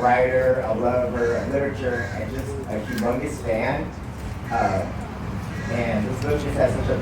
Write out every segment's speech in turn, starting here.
writer, a lover of literature, and just a humongous fan. And this book just has such a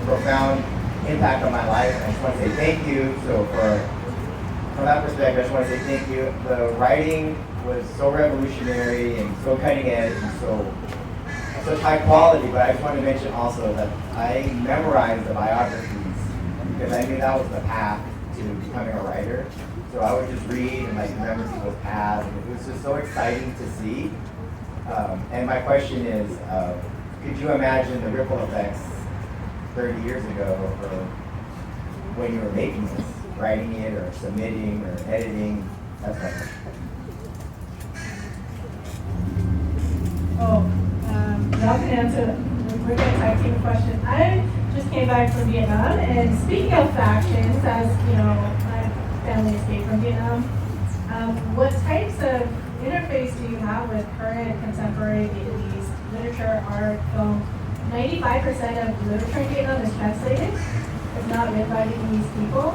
profound impact on my life. I just want to say thank you. So from that perspective, I just want to say thank you. The writing was so revolutionary and so cutting edge and such high quality, but I just want to mention also that I memorized the biographies because I knew that was the path to becoming a writer. So I would just read and remember people's paths, and it was just so exciting to see. And my question is, could you imagine the ripple effects 30 years ago, or when you were making this, writing it, or submitting, or editing? That's my question. Y'all can answer. We're going to tag team question. I just came back from Vietnam, and speaking of factions, as you know, my family escaped from Vietnam. What types of interface do you have with current contemporary Vietnamese literature, art, film? 95% of literature in Vietnam is translated. It's not written by Vietnamese people.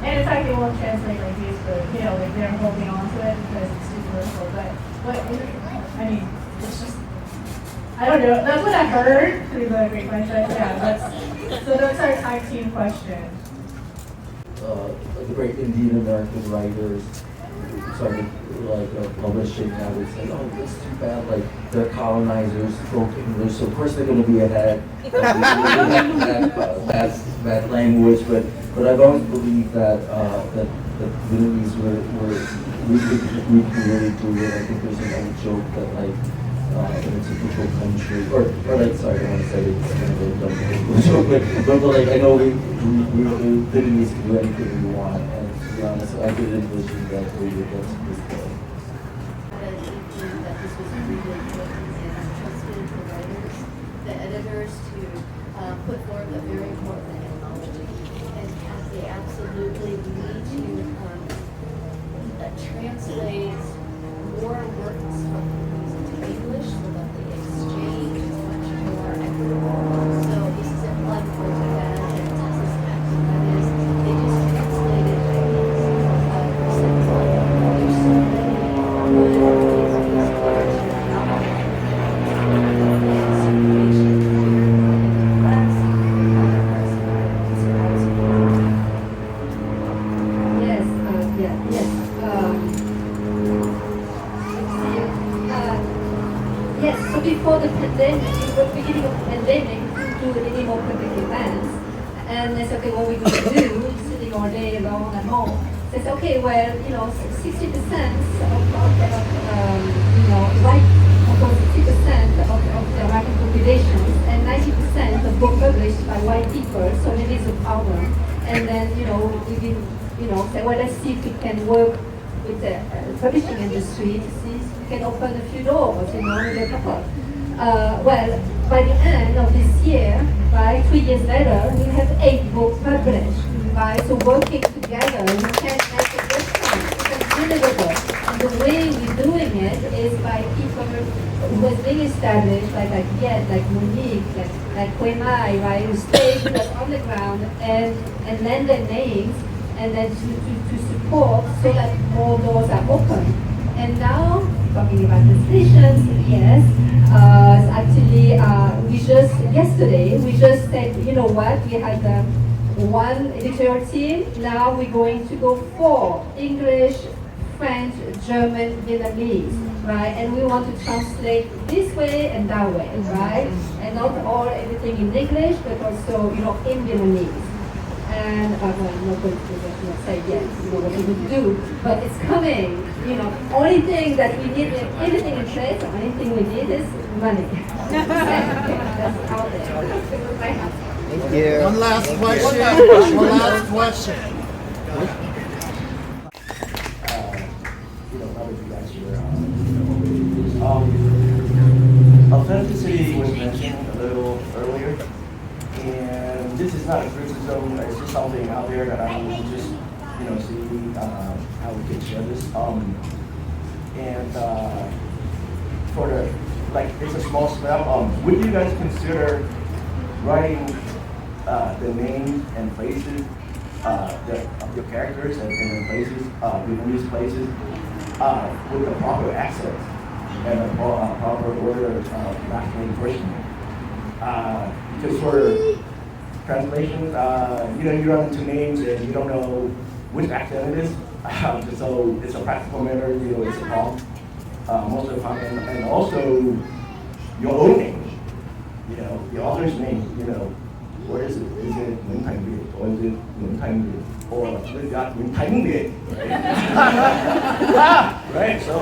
And in fact, it won't translate like these, but they're holding on to it because it's too commercial. But it's just, I don't know. That's what I heard through the grapevine. So that's our tag team question. The great Indian American writers started publishing. I would say, oh, that's too bad. They're colonizers, spoke English, so of course they're going to be ahead. That's bad language, but I've always believed that that Vietnamese we can really do it. I think there's an old joke that in a typical country, or sorry, I don't want to say it's kind of a dumb joke, but I know we Vietnamese can do anything we want, and to be honest, I did envision that we would get to this point. That this was really important and trusted the writers, the editors to put forth a very important anthology, and they absolutely need to translate more works from English so that the exchange is much more equitable. So this is a plug for Japan and Texas Tech. That is, they just translated there's so many before the pandemic, in the beginning of the pandemic, we couldn't do any more public events. And they said, okay, what are we going to do? Sitting all day alone at home. They said, okay, well, 60% white, 60% of the American population, and 90% of book published by white people, so it is a problem. And then, we've been, say, well, let's see if we can work with the publishing industry to see if we can open a few doors, with a couple. Well, by the end of this year, right, 3 years later, we have 8 books published, right? So working together, we can make a difference. It's deliverable. And the way we're doing it is by people who has been established, like Monique, like Kwemai, right, who stay with us on the ground and lend their names, and then to support so that more doors are open. And now, talking about translations, yes, actually, yesterday, we just said, you know what, we had one editorial team, now we're going to go 4, English, French, German, Vietnamese, right? And we want to translate this way and that way, right? And not everything in English, but also, in Vietnamese. And I'm not going to say yes, what we would do, but it's coming. Only thing that we need, anything in place, the only thing we need is money. That's out there. Thank you. One last question. Authenticity was mentioned a little earlier, and this is not a criticism, it's just something out there that I will just, see how we can share this. And for it's a small step. Would you guys consider writing the names and places your characters and the places, Vietnamese places, with the proper accent and the proper order of last name first name. Because for translations, you run into names and you don't know which accent it is. So it's a practical matter, it's a problem most of the time. And also your own name, the author's name, what is it? Is it Nguyễn Thành Việt or is it Nguyễn Thành Việt? Or we've got Nguyễn Thành Việt, right? So,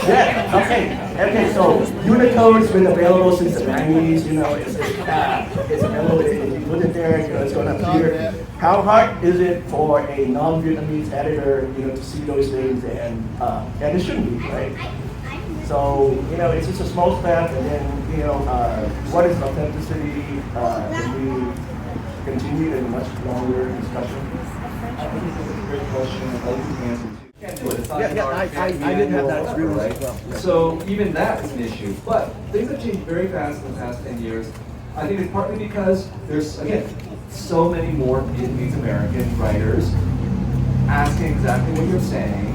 yeah, okay, so Unicode's been available since the 90s, it's available, if you put it there, it's going to appear. How hard is it for a non-Vietnamese editor, to see those things, and it shouldn't be, right? So, it's just a small step, and then, what is authenticity? Can we continue in a much longer discussion? I think it's a great question. I'd like to answer too. Can't do it. It's not I didn't have that experience as well. So even that is an issue. But things have changed very fast in the past 10 years. I think it's partly because there's, again, so many more Vietnamese American writers asking exactly what you're saying.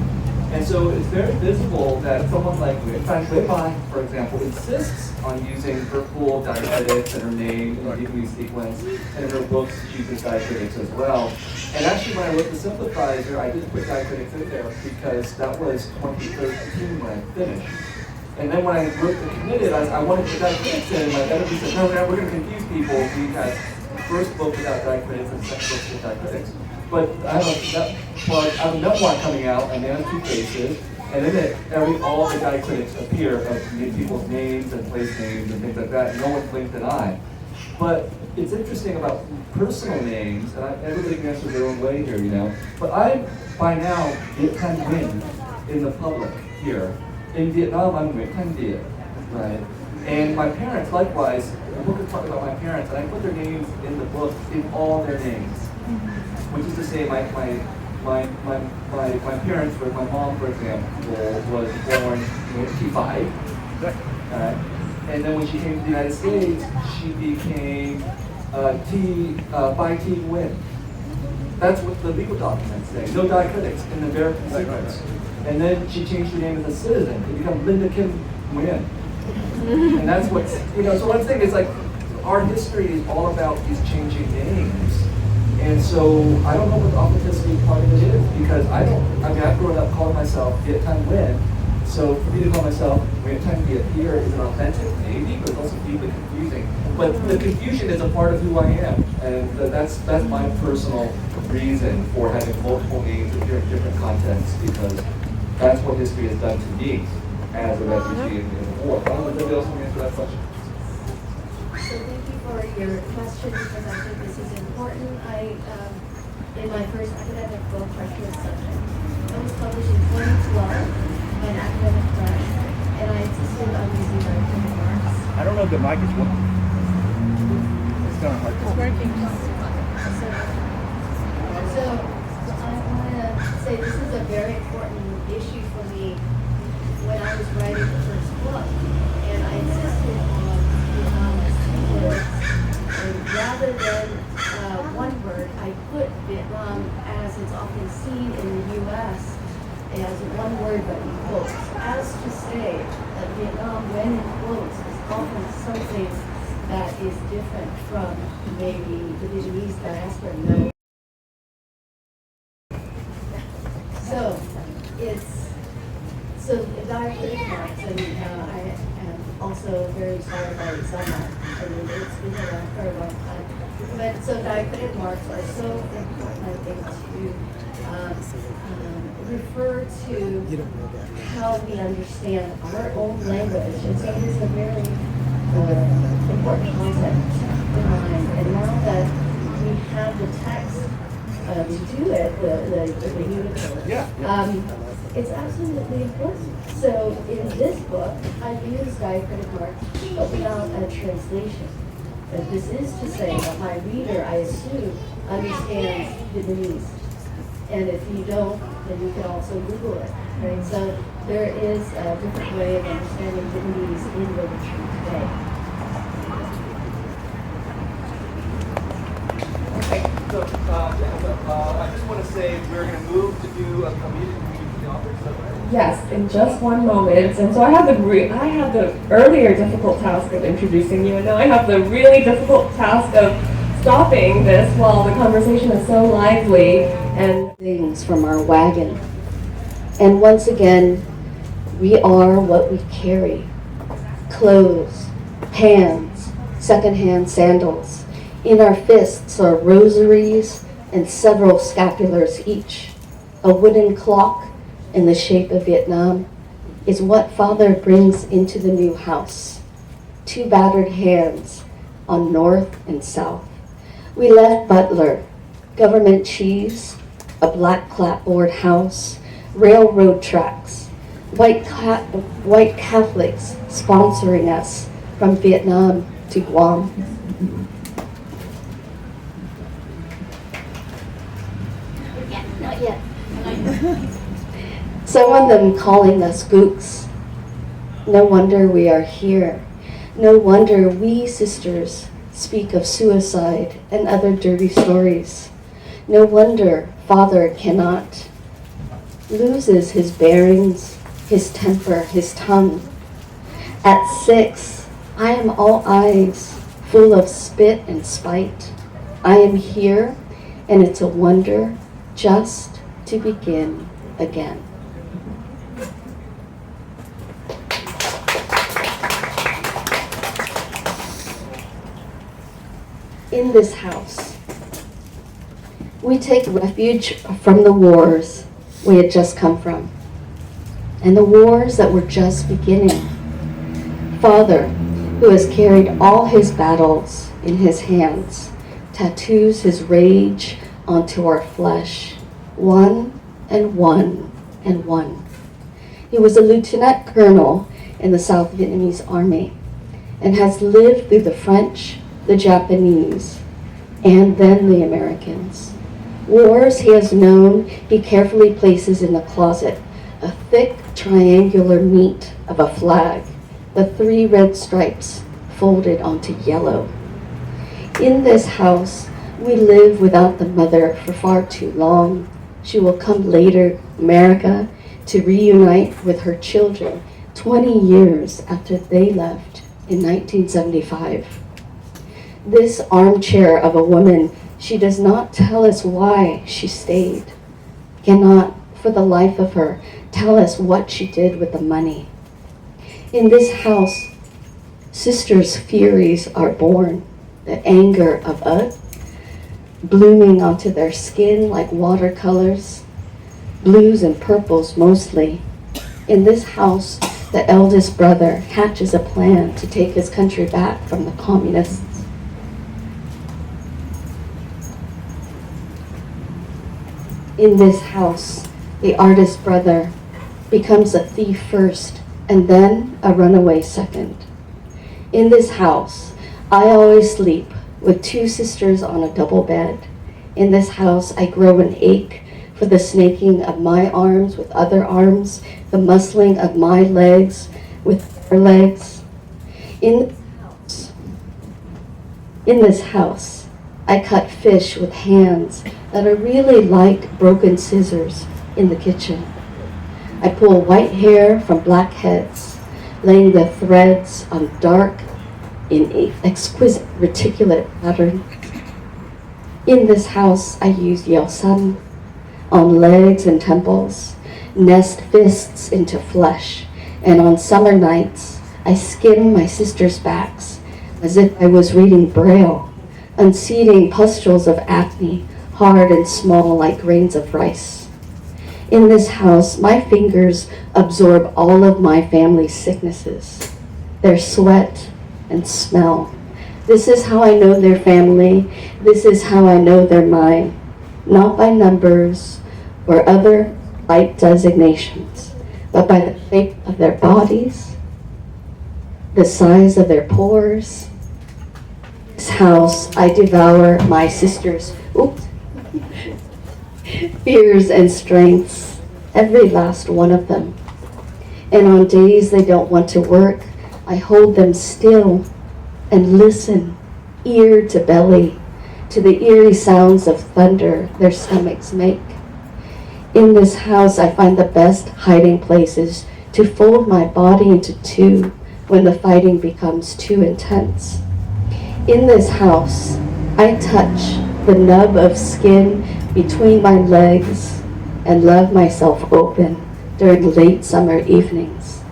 And so it's very visible that someone like Nguyen Mai, for example, insists on using her full diacritics and her name in the Vietnamese sequence, and in her books she uses diacritics as well. And actually when I wrote the Simplifizer, I did put diacritics in there because that was 2013 when I finished. And then when I wrote the Committed, I wanted to put diacritics in, and my editor said, no, we're going to confuse people. We had first book without diacritics and second book with diacritics. But I have a memoir coming out, A Man of Two Faces, and in it, all the diacritics appear of people's names and place names and things like that, and no one blinked an eye. But it's interesting about personal names, and everybody can answer their own way here, But I, by now, Viet Thanh Nguyen in the public here. In Vietnam, I'm Nguyễn Thanh Việt, right? And my parents, likewise, the book is talking about my parents, and I put their names in the book, in all their names. Which is to say, my parents, my mom, for example, was born in MTFIN, and then when she came to the United States, she became Bai T. Nguyen. That's what the legal documents say. No diacritics in the American sequence. And then she changed her name as a citizen to become Linda Kim Nguyen. And that's what's, so what I'm saying is like, our history is all about these changing names. And so I don't know what the authenticity part of it is, because I've grown up calling myself Viet Thanh Nguyen. So for me to call myself Viet Thanh Việt here is an authentic maybe, but it's also deeply confusing. But the confusion is a part of who I am, and that's my personal reason for having multiple names appear in different contexts, because that's what history has done to me as a refugee in the war. I don't know if anybody else want to answer that question. So thank you for your question, because I think this is important. In my first academic book, freshman subject, I was published in 2012 by an academic press, and I insisted on using diacritic marks. I don't know if the mic is working. It's kind of hard. It's working. So I want to say this is a very important issue for me when I was writing the first book, and I insisted on two words, and rather than one word, I put Vietnam, as it's often seen in the U.S., as one word but in quotes, as to say that Vietnam, when in quotes, is often something that is different from maybe the Vietnamese diaspora. No. So diacritic marks, and I am also very sorry about Zama. I mean, it's been around for a long time. But so diacritic marks are so important, I think, to refer to how we understand our own language. And so it is a very important concept in mind. And now that we have the text to do it, the Unicode, it's absolutely important. So in this book, I've used diacritic marks, but without a translation. But this is to say that my reader, I assume, understands Vietnamese. And if you don't, then you can also Google it, right? So there is a different way of understanding Vietnamese in literature today. Okay, so I just want to say we're going to move to do a meeting with the authors. Yes, in just one moment. And so I have the earlier difficult task of introducing you, and now I have the really difficult task of stopping this while the conversation is so lively and things from our wagon. And once again, we are what we carry. Clothes, pans, secondhand sandals. In our fists are rosaries and several scapulars each. A wooden clock in the shape of Vietnam is what Father brings into the new house. 2 battered hands on north and south. We left Butler, government cheese, a black clapboard house, railroad tracks, white Catholics sponsoring us from Vietnam to Guam. Not yet. Some of them calling us gooks. No wonder we are here. No wonder we sisters speak of suicide and other dirty stories. No wonder Father cannot, loses his bearings, his temper, his tongue. At 6, I am all eyes, full of spit and spite. I am here, and it's a wonder just to begin again. In this house, we take refuge from the wars we had just come from, and the wars that were just beginning. Father, who has carried all his battles in his hands, tattoos his rage onto our flesh, one and one and one. He was a lieutenant colonel in the South Vietnamese army and has lived through the French, the Japanese, and then the Americans. Wars he has known, he carefully places in the closet, a thick triangular meat of a flag, the 3 red stripes folded onto yellow. In this house, we live without the mother for far too long. She will come later, America, to reunite with her children 20 years after they left in 1975. This armchair of a woman, she does not tell us why she stayed, cannot, for the life of her, tell us what she did with the money. In this house, sisters' furies are born, the anger of us, blooming onto their skin like watercolors, blues and purples mostly. In this house, the eldest brother hatches a plan to take his country back from the communists. In this house, the artist brother becomes a thief first and then a runaway second. In this house, I always sleep with 2 sisters on a double bed. In this house, I grow an ache for the snaking of my arms with other arms, the muscling of my legs with their legs. In this house, I cut fish with hands that are really like broken scissors in the kitchen. I pull white hair from black heads, laying the threads on dark in exquisite reticulate pattern. In this house, I use Yeosan on legs and temples, nest fists into flesh, and on summer nights, I skim my sisters' backs as if I was reading Braille, unseating pustules of acne, hard and small like grains of rice. In this house, my fingers absorb all of my family's sicknesses, their sweat and smell. This is how I know their family. This is how I know they're mine, not by numbers or other light designations, but by the shape of their bodies, the size of their pores. This house, I devour my sisters' fears and strengths, every last one of them. And on days they don't want to work, I hold them still and listen, ear to belly, to the eerie sounds of thunder their stomachs make. In this house, I find the best hiding places to fold my body into two when the fighting becomes too intense. In this house, I touch the nub of skin between my legs and love myself open during late summer evenings.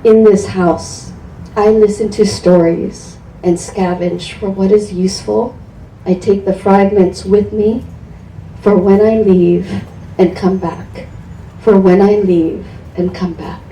In this house, I listen to stories and scavenge for what is useful. I take the fragments with me for when I leave and come back. For when I leave and come back.